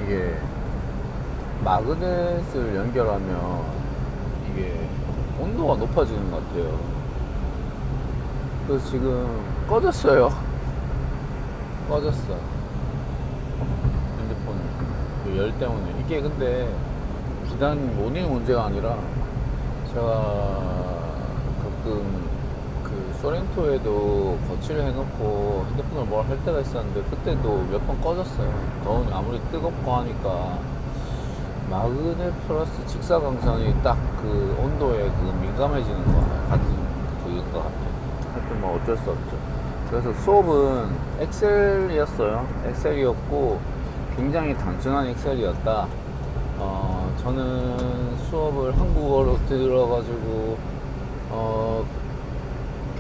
이게 마그넷을 연결하면 이게 온도가 높아지는 것 같아요. 그래서 지금 꺼졌어요. 꺼졌어. 핸드폰 그 열 때문에. 이게 근데 비단 모닝 문제가 아니라 제가 가끔 그 소렌토에도 거치를 해놓고 핸드폰을 뭘 할 때가 있었는데 그때도 몇 번 꺼졌어요. 더운 아무리 뜨겁고 하니까 마그넷 플러스 직사광선이 딱 그 온도에 그 민감해지는 거 같은 그인 것 같아요. 하여튼 뭐 어쩔 수 없죠. 그래서 수업은 엑셀이었어요. 엑셀이었고 굉장히 단순한 엑셀이었다. 저는 수업을 한국어로 들어가지고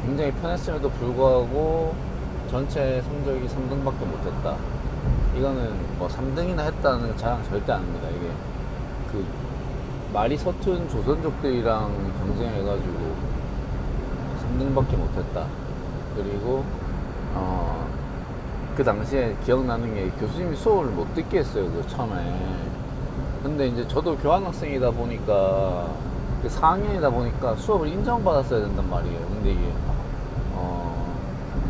굉장히 편했음에도 불구하고 전체 성적이 3등밖에 못했다. 이거는 뭐 3등이나 했다는 자랑 절대 안 합니다. 이게 그 말이 서툰 조선족들이랑 경쟁해가지고 3등밖에 못했다. 그리고 그 당시에 기억나는 게 교수님이 수업을 못 듣게 했어요. 그 처음에. 근데 이제 저도 교환학생이다 보니까 그 4학년이다 보니까 수업을 인정받았어야 된단 말이에요. 근데 이게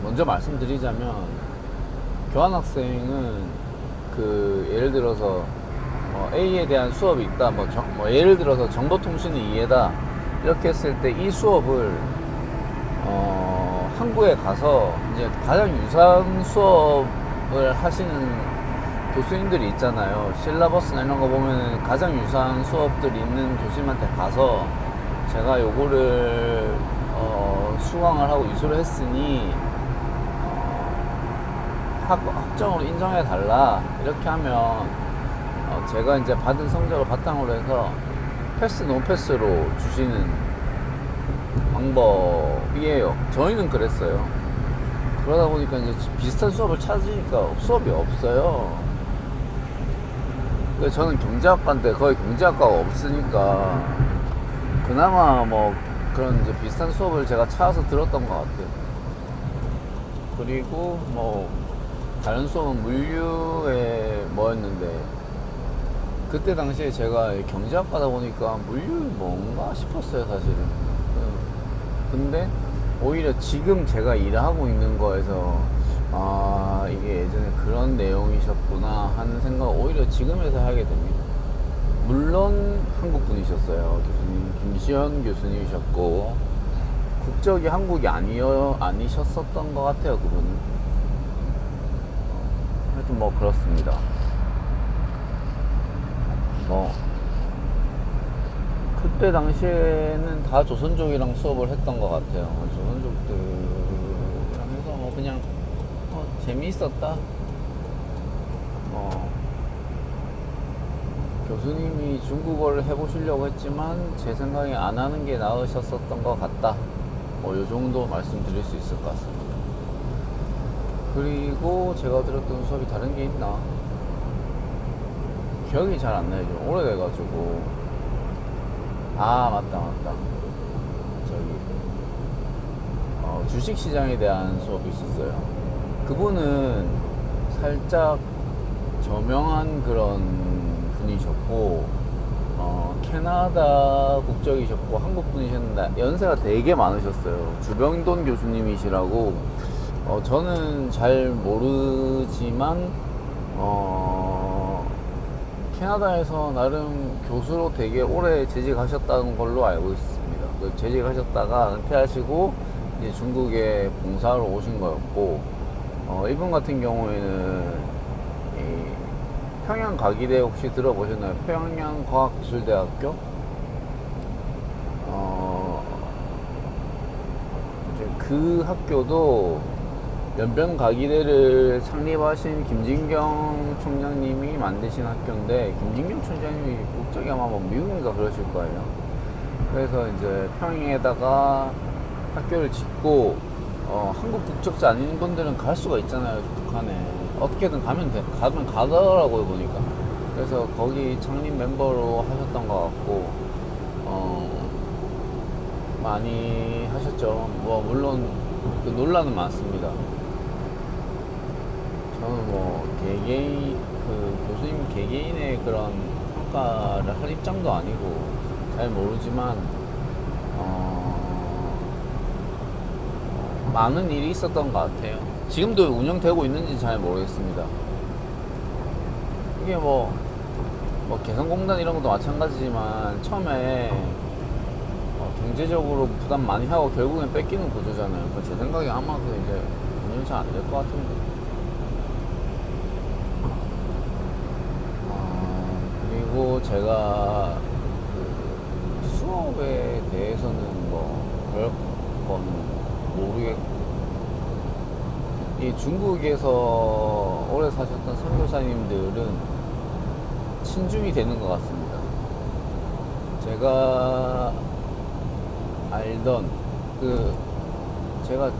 먼저 말씀드리자면 교환학생은 그 예를 들어서 A에 대한 수업이 있다. 뭐 예를 들어서 정보통신은 2회다. 이렇게 했을 때 이 수업을 한국에 가서 이제 가장 유사한 수업을 하시는 교수님들이 있잖아요. 실라버스나 이런 거 보면 가장 유사한 수업들이 있는 교수님한테 가서 제가 요거를 수강을 하고 이수를 했으니 학점으로 인정해 달라 이렇게 하면 제가 이제 받은 성적을 바탕으로 해서 패스 노패스로 주시는 방법이에요. 저희는 그랬어요. 그러다 보니까 이제 비슷한 수업을 찾으니까 수업이 없어요. 저는 경제학과인데 거의 경제학과가 없으니까 그나마 뭐 그런 이제 비슷한 수업을 제가 찾아서 들었던 것 같아요. 그리고 뭐 다른 수업은 물류에 뭐였는데 그때 당시에 제가 경제학과다 보니까 물류 뭔가 싶었어요, 사실은. 근데 오히려 지금 제가 일을 하고 있는 거에서 이게 예전에 그런 내용이셨구나 하는 생각 오히려 지금에서 하게 됩니다. 물론 한국 분이셨어요. 교수님 김시현 교수님이셨고 국적이 한국이 아니셨었던 것 같아요, 그분은. 하여튼 뭐 그렇습니다. 그때 당시에는 다 조선족이랑 수업을 했던 것 같아요. 조선족들이랑 해서 뭐 그냥 재미있었다. 교수님이 중국어를 해보시려고 했지만 제 생각에 안 하는 게 나으셨었던 것 같다. 요 정도 말씀드릴 수 있을 것 같습니다. 그리고 제가 들었던 수업이 다른 게 있나? 기억이 잘 안 나요. 좀 오래돼가지고. 맞다. 저기, 주식시장에 대한 수업이 있었어요. 그분은 살짝 저명한 그런 분이셨고, 캐나다 국적이셨고, 한국 분이셨는데, 연세가 되게 많으셨어요. 주병돈 교수님이시라고, 저는 잘 모르지만, 캐나다에서 나름 교수로 되게 오래 재직하셨다는 걸로 알고 있습니다. 재직하셨다가 은퇴하시고 이제 중국에 봉사로 오신 거였고, 이분 같은 경우에는 평양 가기대 혹시 들어보셨나요? 평양과학기술대학교? 이제 그 학교도 연변가기대를 창립하신 김진경 총장님이 만드신 학교인데, 김진경 총장님이 국적이 아마 뭐 미국인가 그러실 거예요. 그래서 이제 평양에다가 학교를 짓고 한국 국적자 아닌 분들은 갈 수가 있잖아요, 북한에. 어떻게든 가면 가더라고요, 보니까. 그래서 거기 창립 멤버로 하셨던 것 같고, 많이 하셨죠. 뭐 물론 그 논란은 많습니다. 저는 뭐 개개인 그 교수님 개개인의 그런 평가를 할 입장도 아니고 잘 모르지만 많은 일이 있었던 것 같아요. 지금도 운영되고 있는지 잘 모르겠습니다. 이게 뭐 개성공단 이런 것도 마찬가지지만 처음에 경제적으로 부담 많이 하고 결국엔 뺏기는 구조잖아요. 제 생각에 아마 그 이제 운영 잘 안 될 것 같은데. 그리고 제가 그 수업에 대해서는 뭐 그럴 거는 모르겠고, 이 중국에서 오래 사셨던 선교사님들은 친중이 되는 것 같습니다. 제가 알던 제가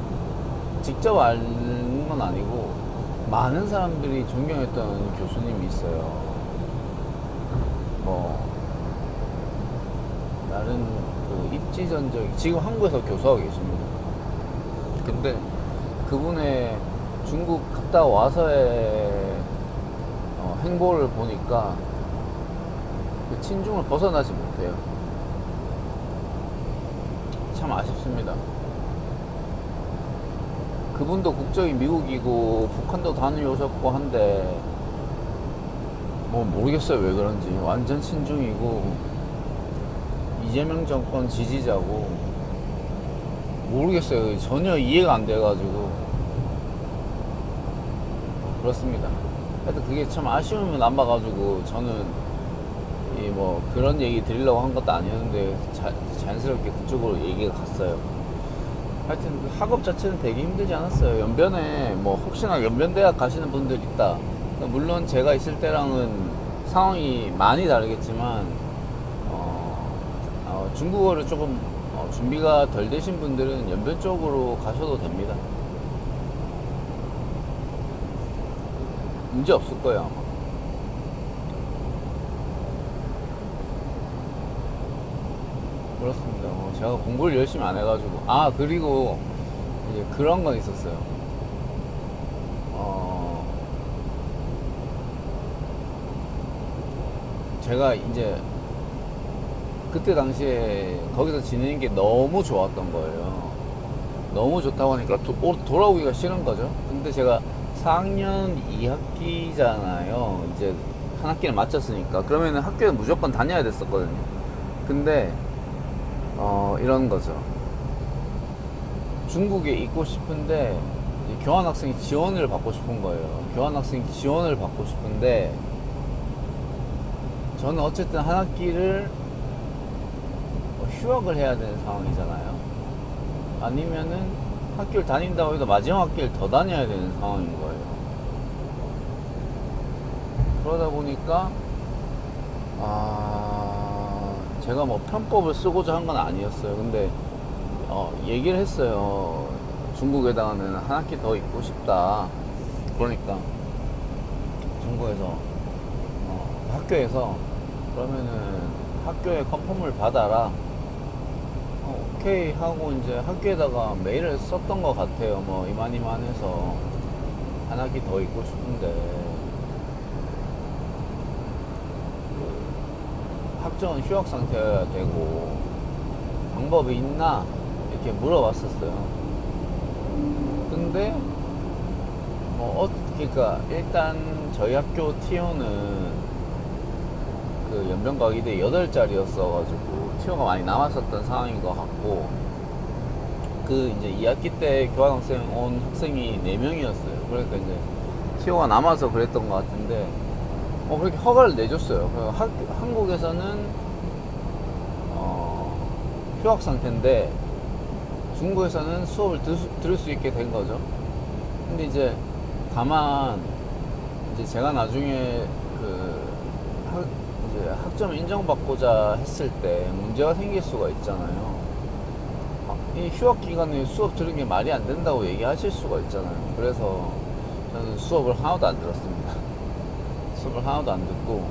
직접 아는 건 아니고 많은 사람들이 존경했던 교수님이 있어요. 다른 그 입지전적, 지금 한국에서 교수하고 계십니다. 근데 그분의 중국 갔다 와서의 행보를 보니까 그 친중을 벗어나지 못해요. 참 아쉽습니다. 그분도 국적이 미국이고 북한도 다녀오셨고 한데 모르겠어요 왜 그런지. 완전 친중이고 이재명 정권 지지자고 모르겠어요. 전혀 이해가 안 돼가지고 그렇습니다. 하여튼 그게 참 아쉬움을 남아가지고 저는 그런 얘기 드리려고 한 것도 아니었는데 자연스럽게 그쪽으로 얘기가 갔어요. 하여튼 그 학업 자체는 되게 힘들지 않았어요. 연변에 혹시나 연변대학 가시는 분들 있다, 물론 제가 있을 때랑은 상황이 많이 다르겠지만 중국어를 조금 준비가 덜 되신 분들은 연변 쪽으로 가셔도 됩니다. 문제 없을 거예요 아마. 그렇습니다. 제가 공부를 열심히 안 해가지고. 그리고 이제 그런 건 있었어요. 제가 이제 그때 당시에 거기서 지내는 게 너무 좋았던 거예요. 너무 좋다고 하니까 돌아오기가 싫은 거죠. 근데 제가 4학년 2학기잖아요. 이제 한 학기를 마쳤으니까. 그러면은 학교에 무조건 다녀야 됐었거든요. 근데 이런 거죠. 중국에 있고 싶은데 교환학생 지원을 받고 싶은 거예요. 교환학생 지원을 받고 싶은데 저는 어쨌든 한 학기를 휴학을 해야 되는 상황이잖아요. 아니면은 학교를 다닌다고 해도 마지막 학기를 더 다녀야 되는 상황인 거예요. 그러다 보니까 제가 편법을 쓰고자 한 건 아니었어요. 근데 얘기를 했어요. 중국에다가는 한 학기 더 있고 싶다. 그러니까 중국에서 학교에서 그러면은 학교에 컨펌을 받아라. 오케이 하고 이제 학교에다가 메일을 썼던 것 같아요. 이만해서 한 학기 더 있고 싶은데 학점은 휴학 상태여야 되고 방법이 있나 이렇게 물어봤었어요. 근데 그러니까 일단 저희 학교 티오는 그 연변과기대 8자리였어가지고 티오가 많이 남았었던 상황인 것 같고, 그 이제 2학기 때 교환학생 온 학생이 4명이었어요. 그러니까 이제 티오가 남아서 그랬던 것 같은데 그렇게 허가를 내줬어요. 한국에서는 휴학 상태인데 중국에서는 수업을 들을 수 있게 된 거죠. 근데 이제 다만 이제 제가 나중에 이제 학점 인정받고자 했을 때 문제가 생길 수가 있잖아요. 이 휴학 기간에 수업 들은 게 말이 안 된다고 얘기하실 수가 있잖아요. 그래서 저는 수업을 하나도 안 들었습니다. 수업을 하나도 안 듣고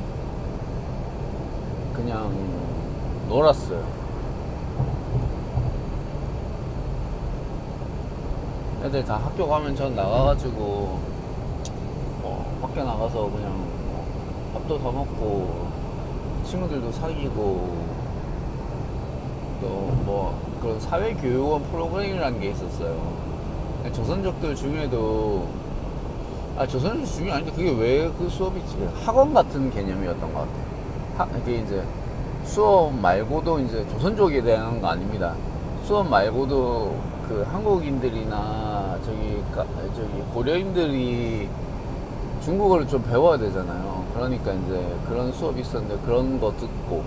그냥 놀았어요. 애들 다 학교 가면 전 나가가지고 밖에 나가서 그냥 밥도 더 먹고 친구들도 사귀고 또 뭐 그런 사회교육원 프로그램이라는 게 있었어요. 조선족들 중에도 조선족 중에 아닌데 그게 왜 그 수업이 있지? 학원 같은 개념이었던 것 같아요. 이게 이제 수업 말고도 이제 조선족에 대한 거 아닙니다. 수업 말고도 그 한국인들이나 저기 고려인들이 중국어를 좀 배워야 되잖아요. 그러니까 이제 그런 수업이 있었는데 그런 거 듣고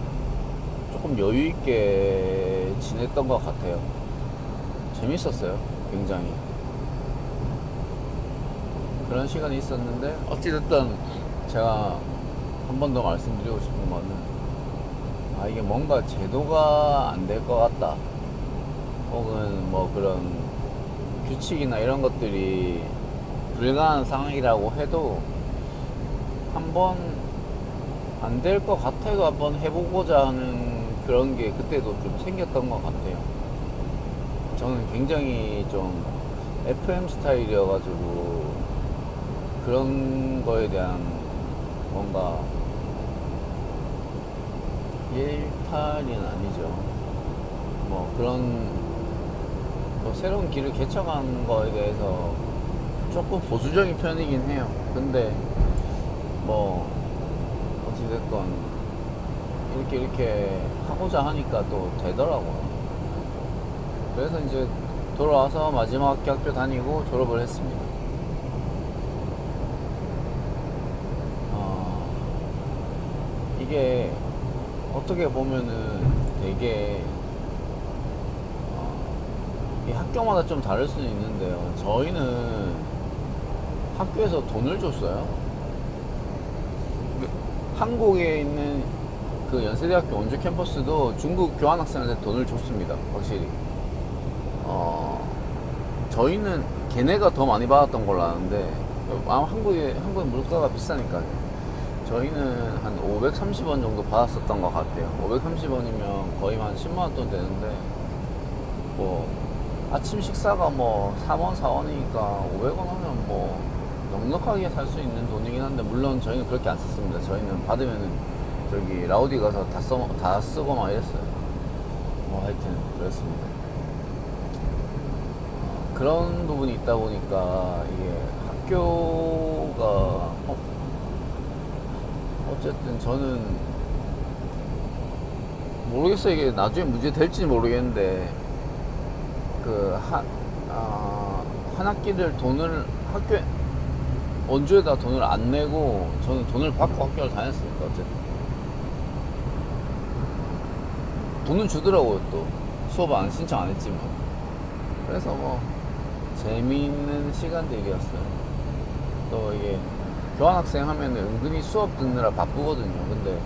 조금 여유 있게 지냈던 것 같아요. 재밌었어요. 굉장히. 그런 시간이 있었는데 어찌됐든 제가 한 번 더 말씀드리고 싶은 거는 이게 뭔가 제도가 안 될 것 같다. 혹은 뭐 그런 규칙이나 이런 것들이 불가능한 상황이라고 해도 한번 안 될 것 같아도 한번 해보고자 하는 그런 게 그때도 좀 생겼던 것 같아요. 저는 굉장히 좀 FM 스타일이어가지고 그런 거에 대한 뭔가 일탈은 아니죠. 뭐 그런 뭐 새로운 길을 개척한 거에 대해서 조금 보수적인 편이긴 해요. 근데 뭐 어찌됐건 이렇게 하고자 하니까 또 되더라고요. 그래서 이제 돌아와서 마지막 학교 다니고 졸업을 했습니다. 이게 어떻게 보면은 되게 이 학교마다 좀 다를 수는 있는데요. 저희는 학교에서 돈을 줬어요. 한국에 있는 그 연세대학교 원주 캠퍼스도 중국 교환학생한테 돈을 줬습니다. 확실히. 저희는 걔네가 더 많이 받았던 걸로 아는데 아마 한국의 물가가 비싸니까요. 저희는 한 530원 정도 받았었던 것 같아요. 530원이면 거의 한 10만원 돈 되는데 뭐 아침 식사가 뭐 3원 4원이니까 500원 하면 뭐 넉넉하게 살 수 있는 돈이긴 한데 물론 저희는 그렇게 안 썼습니다. 저희는 받으면은 저기 라우디 가서 다 쓰고 막 이랬어요. 뭐 하여튼 그렇습니다. 그런 부분이 있다 보니까 이게 학교가 어쨌든 저는 모르겠어요. 이게 나중에 문제 될지 모르겠는데 한 학기를 학교에 원주에다 돈을 안 내고 저는 돈을 받고 학교를 다녔으니까 어쨌든 돈은 주더라고요. 또 수업 신청 안 했지만. 그래서 뭐 재미있는 시간들이었어요. 또 이게 교환학생 하면 은근히 수업 듣느라 바쁘거든요. 근데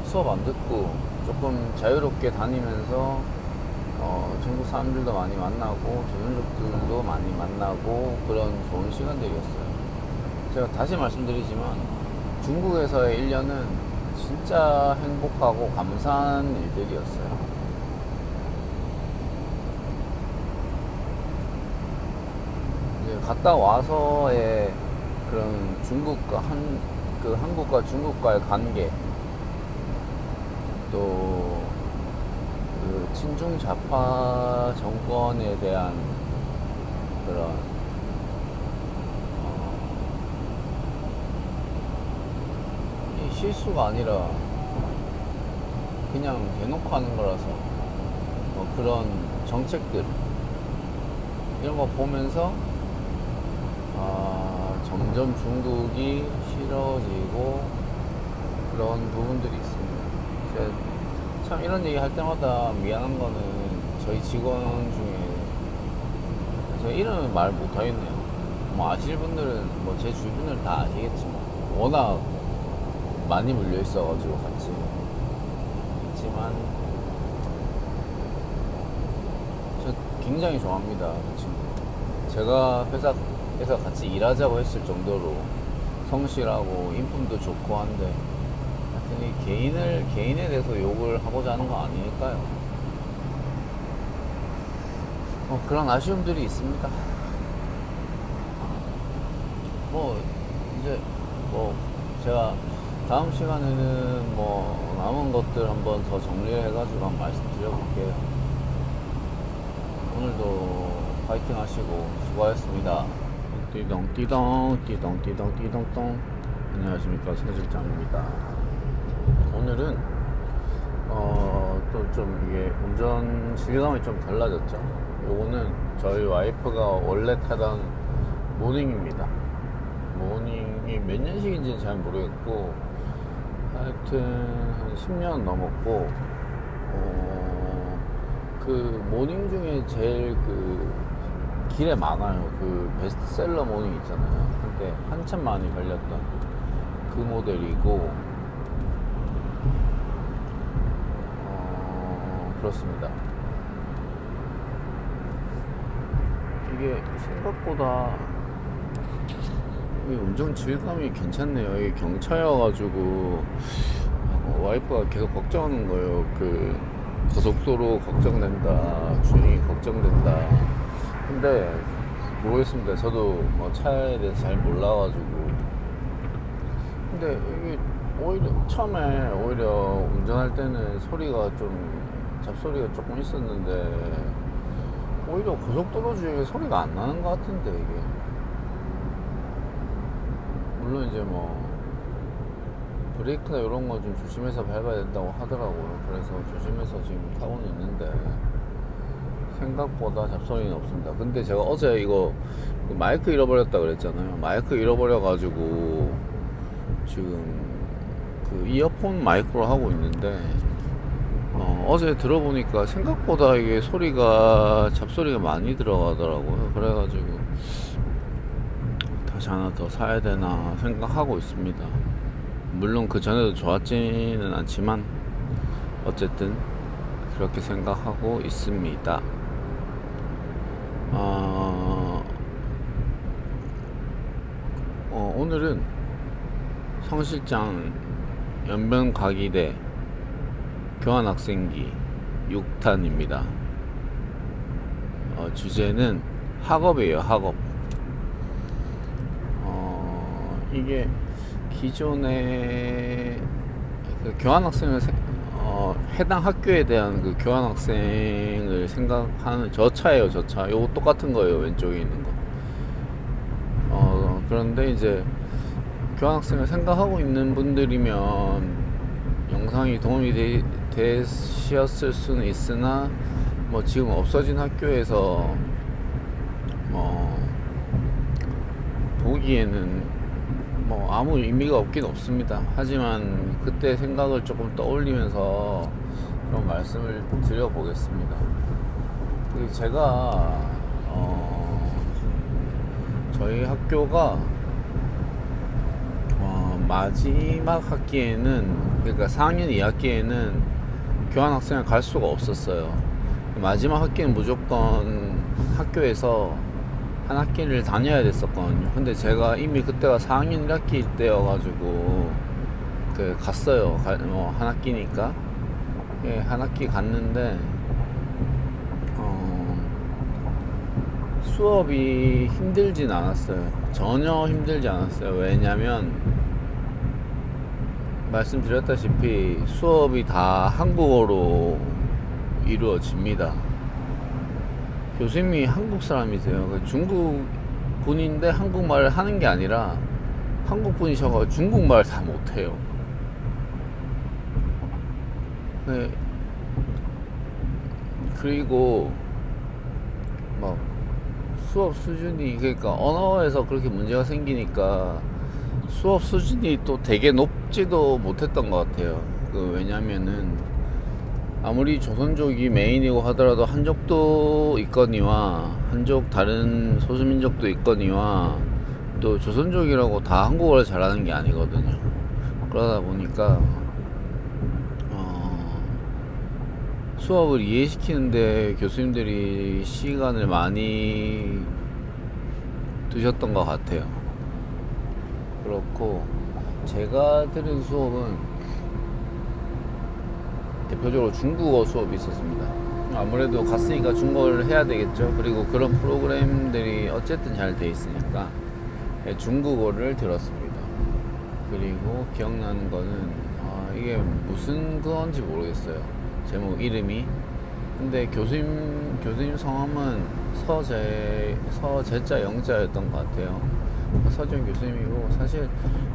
수업 안 듣고 조금 자유롭게 다니면서 중국 사람들도 많이 만나고 조선족들도 많이 만나고 그런 좋은 시간들이었어요. 제가 다시 말씀드리지만 중국에서의 1년은 진짜 행복하고 감사한 일들이었어요. 이제 갔다 와서의 그런 한국과 중국과의 관계, 또 그 친중 좌파 정권에 대한 그런 이 실수가 아니라 그냥 대놓고 하는 거라서 그런 정책들 이런 거 보면서 점점 중국이 싫어지고 그런 부분들이 있습니다. 참 이런 얘기 할 때마다 미안한 거는 저희 직원 중에 저 이름은 말 못하겠네요. 뭐 아실 분들은 뭐 제 주변을 다 아시겠지만 워낙 많이 물려 있어가지고 같이 있지만 저 굉장히 좋아합니다. 그 친구. 제가 회사에서 같이 일하자고 했을 정도로 성실하고 인품도 좋고 한데 하여튼 이 개인에 대해서 욕을 하고자 하는 거 아니니까요. 그런 아쉬움들이 있습니다. 뭐 이제 뭐 제가 다음 시간에는 뭐 남은 것들 한번 더 정리해가지고 한번 말씀드려볼게요. 오늘도 파이팅 하시고 수고하셨습니다. 띠동띠동 띠동띠동 띠동똥. 안녕하십니까, 손실장입니다. 오늘은 또 좀 이게 운전 실감이 좀 달라졌죠. 요거는 저희 와이프가 원래 타던 모닝입니다. 모닝이 몇 년식인지는 잘 모르겠고 하여튼 한 10년 넘었고 그 모닝 중에 제일 그 길에 많아요. 그 베스트셀러 모닝 있잖아요. 한때 한참 많이 팔렸던 그 모델이고 그렇습니다. 이게 생각보다 운전 질감이 괜찮네요. 이게 경차여가지고 와이프가 계속 걱정하는 거예요. 그 고속도로 걱정된다, 주행이 걱정된다. 근데 모르겠습니다. 저도 뭐 차에 대해서 잘 몰라가지고. 근데 이게 오히려 처음에 운전할 때는 소리가 좀 잡소리가 조금 있었는데 오히려 고속도로 주행에 소리가 안 나는 것 같은데 이게. 물론 이제 뭐 브레이크나 이런 거 좀 조심해서 밟아야 된다고 하더라고요. 그래서 조심해서 지금 타고는 있는데 생각보다 잡소리는 없습니다. 근데 제가 어제 이거 마이크 잃어버렸다 그랬잖아요. 마이크 잃어버려가지고 지금 그 이어폰 마이크로 하고 있는데 어제 들어보니까 생각보다 이게 소리가 잡소리가 많이 들어가더라고요. 그래가지고 다시 하나 더 사야 되나 생각하고 있습니다. 물론 그 전에도 좋았지는 않지만 어쨌든 그렇게 생각하고 있습니다. 오늘은 성실장 연변가기대 교환학생기 6탄입니다. 주제는 학업이에요. 학업. 이게 기존에 그 교환학생을 해당 학교에 대한 그 교환학생을 생각하는 저 차예요. 저 차. 요거 똑같은 거예요. 왼쪽에 있는 거. 그런데 이제 교환학생을 생각하고 있는 분들이면 영상이 도움이 되셨을 수는 있으나 뭐 지금 없어진 학교에서 보기에는 뭐 아무 의미가 없긴 없습니다. 하지만 그때 생각을 조금 떠올리면서 그런 말씀을 드려보겠습니다. 제가 저희 학교가 마지막 학기에는, 그러니까 4학년 2학기에는 교환학생을 갈 수가 없었어요. 마지막 학기는 무조건 학교에서 한 학기를 다녀야 됐었거든요. 근데 제가 이미 그때가 4학년 1학기일 때여가지고 갔어요. 한 학기니까. 예, 한 학기 갔는데 수업이 힘들진 않았어요. 전혀 힘들지 않았어요. 왜냐면 말씀드렸다시피 수업이 다 한국어로 이루어집니다. 교수님이 한국 사람이세요. 중국 분인데 한국말을 하는 게 아니라 한국 분이셔서 중국말을 다 못해요. 네. 그리고 막 수업 수준이, 그러니까 언어에서 그렇게 문제가 생기니까 수업 수준이 또 되게 높지도 못했던 것 같아요. 왜냐면은 아무리 조선족이 메인이고 하더라도 한족도 있거니와 한족 다른 소수민족도 있거니와 또 조선족이라고 다 한국어를 잘하는 게 아니거든요. 그러다 보니까 수업을 이해시키는데 교수님들이 시간을 많이 두셨던 것 같아요. 그렇고 제가 들은 수업은 대표적으로 중국어 수업이 있었습니다. 아무래도 갔으니까 중국어를 해야 되겠죠. 그리고 그런 프로그램들이 어쨌든 잘 돼 있으니까 중국어를 들었습니다. 그리고 기억나는 거는 이게 무슨 그건지 모르겠어요. 제목 이름이. 근데 교수님 성함은 서재자 영자였던 것 같아요. 서지훈 교수님이고, 사실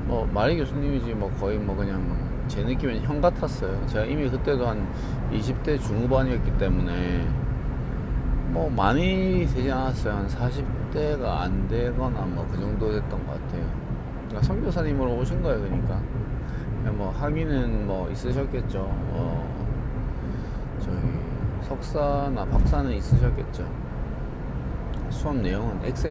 뭐 말이 교수님이지 뭐 거의 뭐 그냥 제 느낌엔 형 같았어요. 제가 이미 그때도 한 20대 중후반이었기 때문에 뭐 많이 되지 않았어요. 한 40대가 안 되거나 뭐 그 정도 됐던 것 같아요. 그러니까 선교사님으로 오신 거예요. 그러니까 그냥 뭐 학위는 뭐 있으셨겠죠. 저희 석사나 박사는 있으셨겠죠. 수업 내용은 엑셀